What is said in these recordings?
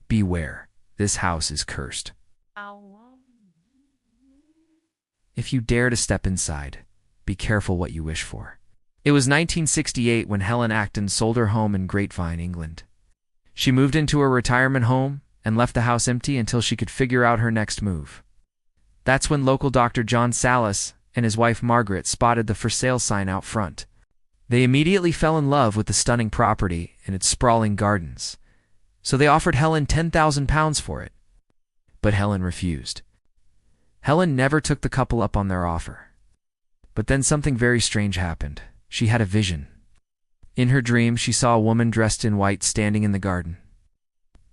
Beware, this house is cursed. If you dare to step inside, be careful what you wish for. It was 1968 when Helen Acton sold her home in Grapevine, England. She moved into her retirement home and left the house empty until she could figure out her next move. That's when local Dr. John Salas and his wife Margaret spotted the for sale sign out front. They immediately fell in love with the stunning property and its sprawling gardens, so they offered Helen £10,000 for it. But Helen refused. Helen never took the couple up on their offer. But then something very strange happened. She had a vision. In her dream, she saw a woman dressed in white standing in the garden.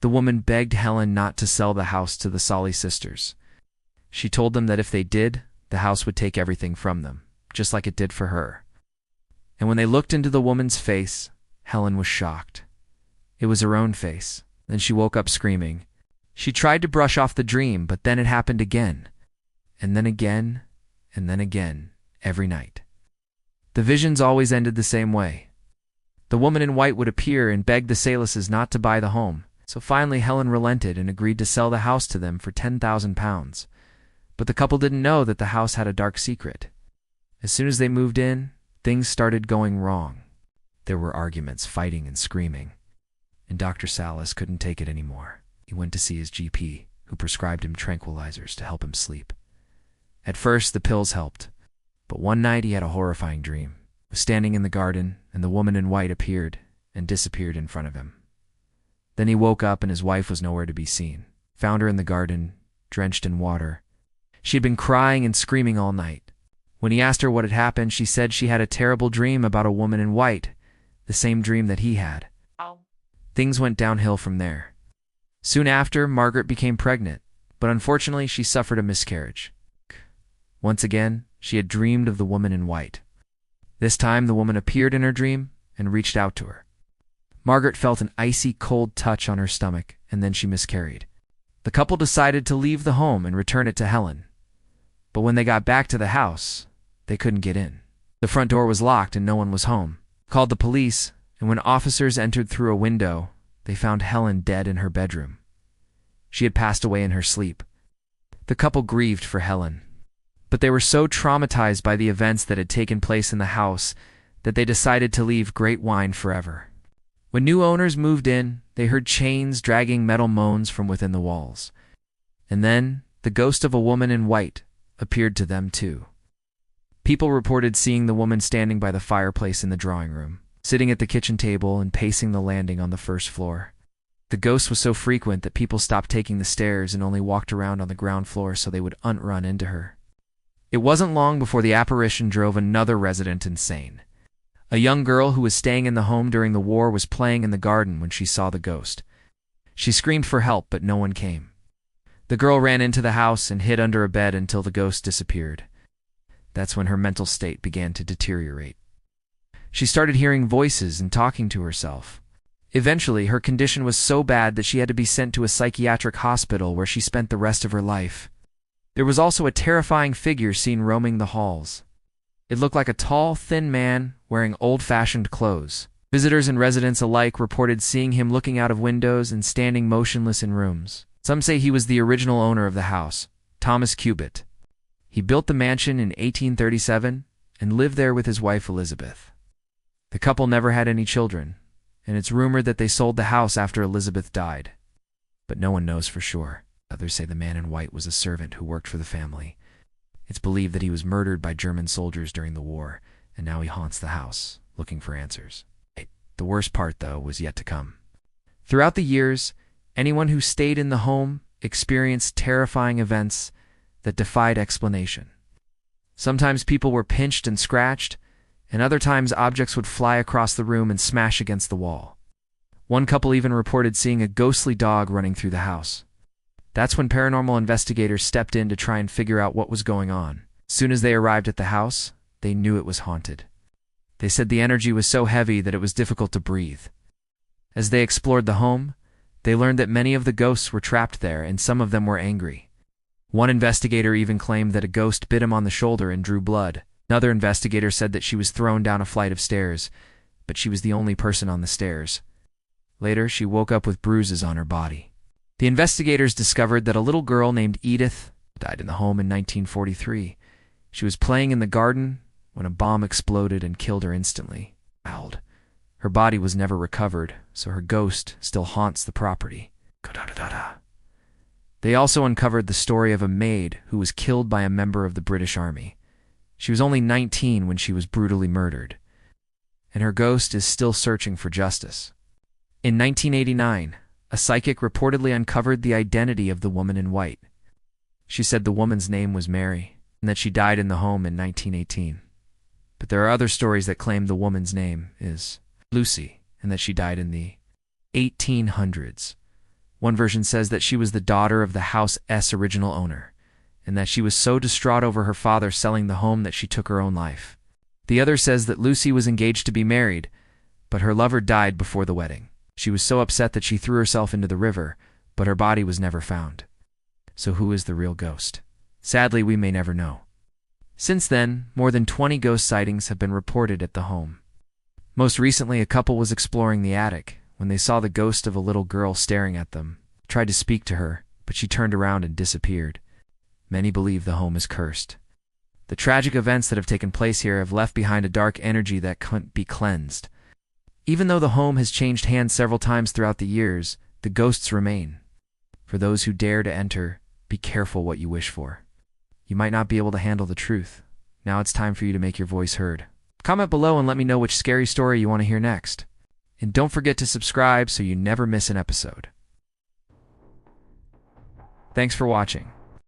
The woman begged Helen not to sell the house to the Solly sisters. She told them that if they did, the house would take everything from them, just like it did for her. And when they looked into the woman's face, Helen was shocked. It was her own face. Then she woke up screaming. She tried to brush off the dream, but then it happened again. And then again, and then again, every night. The visions always ended the same way. The woman in white would appear and beg the Salases not to buy the home. So finally Helen relented and agreed to sell the house to them for £10,000. But the couple didn't know that the house had a dark secret. As soon as they moved in, things started going wrong. There were arguments, fighting, and screaming. And Dr. Salas couldn't take it anymore. He went to see his GP, who prescribed him tranquilizers to help him sleep. At first, the pills helped. But one night he had a horrifying dream. He was standing in the garden, and the woman in white appeared and disappeared in front of him. Then he woke up and his wife was nowhere to be seen. Found her in the garden, drenched in water. She had been crying and screaming all night. When he asked her what had happened, she said she had a terrible dream about a woman in white, the same dream that he had. Things went downhill from there. Soon after, Margaret became pregnant, but unfortunately she suffered a miscarriage. Once again, she had dreamed of the woman in white. This time the woman appeared in her dream and reached out to her. Margaret felt an icy cold touch on her stomach, and then she miscarried. The couple decided to leave the home and return it to Helen. But when they got back to the house, they couldn't get in. The front door was locked and no one was home. Called the police, and when officers entered through a window, they found Helen dead in her bedroom. She had passed away in her sleep. The couple grieved for Helen, but they were so traumatized by the events that had taken place in the house that they decided to leave Grapevine forever. When new owners moved in, they heard chains dragging metal moans from within the walls. And then, the ghost of a woman in white appeared to them too. People reported seeing the woman standing by the fireplace in the drawing room, sitting at the kitchen table and pacing the landing on the first floor. The ghost was so frequent that people stopped taking the stairs and only walked around on the ground floor so they would run into her. It wasn't long before the apparition drove another resident insane. A young girl who was staying in the home during the war was playing in the garden when she saw the ghost. She screamed for help, but no one came. The girl ran into the house and hid under a bed until the ghost disappeared. That's when her mental state began to deteriorate. She started hearing voices and talking to herself. Eventually, her condition was so bad that she had to be sent to a psychiatric hospital where she spent the rest of her life. There was also a terrifying figure seen roaming the halls. It looked like a tall, thin man wearing old-fashioned clothes. Visitors and residents alike reported seeing him looking out of windows and standing motionless in rooms. Some say he was the original owner of the house, Thomas Cubitt. He built the mansion in 1837 and lived there with his wife Elizabeth. The couple never had any children, and it's rumored that they sold the house after Elizabeth died. But no one knows for sure. Others say the man in white was a servant who worked for the family. It's believed that he was murdered by German soldiers during the war, and now he haunts the house, looking for answers. The worst part, though, was yet to come. Throughout the years, anyone who stayed in the home experienced terrifying events that defied explanation. Sometimes people were pinched and scratched, and other times objects would fly across the room and smash against the wall. One couple even reported seeing a ghostly dog running through the house. That's when paranormal investigators stepped in to try and figure out what was going on. As soon as they arrived at the house, they knew it was haunted. They said the energy was so heavy that it was difficult to breathe. As they explored the home, they learned that many of the ghosts were trapped there and some of them were angry. One investigator even claimed that a ghost bit him on the shoulder and drew blood. Another investigator said that she was thrown down a flight of stairs, but she was the only person on the stairs. Later, she woke up with bruises on her body. The investigators discovered that a little girl named Edith died in the home in 1943. She was playing in the garden when a bomb exploded and killed her instantly. Her body was never recovered, so her ghost still haunts the property. They also uncovered the story of a maid who was killed by a member of the British Army. She was only 19 when she was brutally murdered, and her ghost is still searching for justice. In 1989, a psychic reportedly uncovered the identity of the woman in white. She said the woman's name was Mary, and that she died in the home in 1918. But there are other stories that claim the woman's name is Lucy, and that she died in the 1800s. One version says that she was the daughter of the house's original owner, and that she was so distraught over her father selling the home that she took her own life. The other says that Lucy was engaged to be married, but her lover died before the wedding. She was so upset that she threw herself into the river, but her body was never found. So who is the real ghost? Sadly, we may never know. Since then, more than 20 ghost sightings have been reported at the home. Most recently, a couple was exploring the attic when they saw the ghost of a little girl staring at them. They tried to speak to her, but she turned around and disappeared. Many believe the home is cursed. The tragic events that have taken place here have left behind a dark energy that couldn't be cleansed. Even though the home has changed hands several times throughout the years, the ghosts remain. For those who dare to enter, be careful what you wish for. You might not be able to handle the truth. Now it's time for you to make your voice heard. Comment below and let me know which scary story you want to hear next. And don't forget to subscribe so you never miss an episode. Thanks for watching.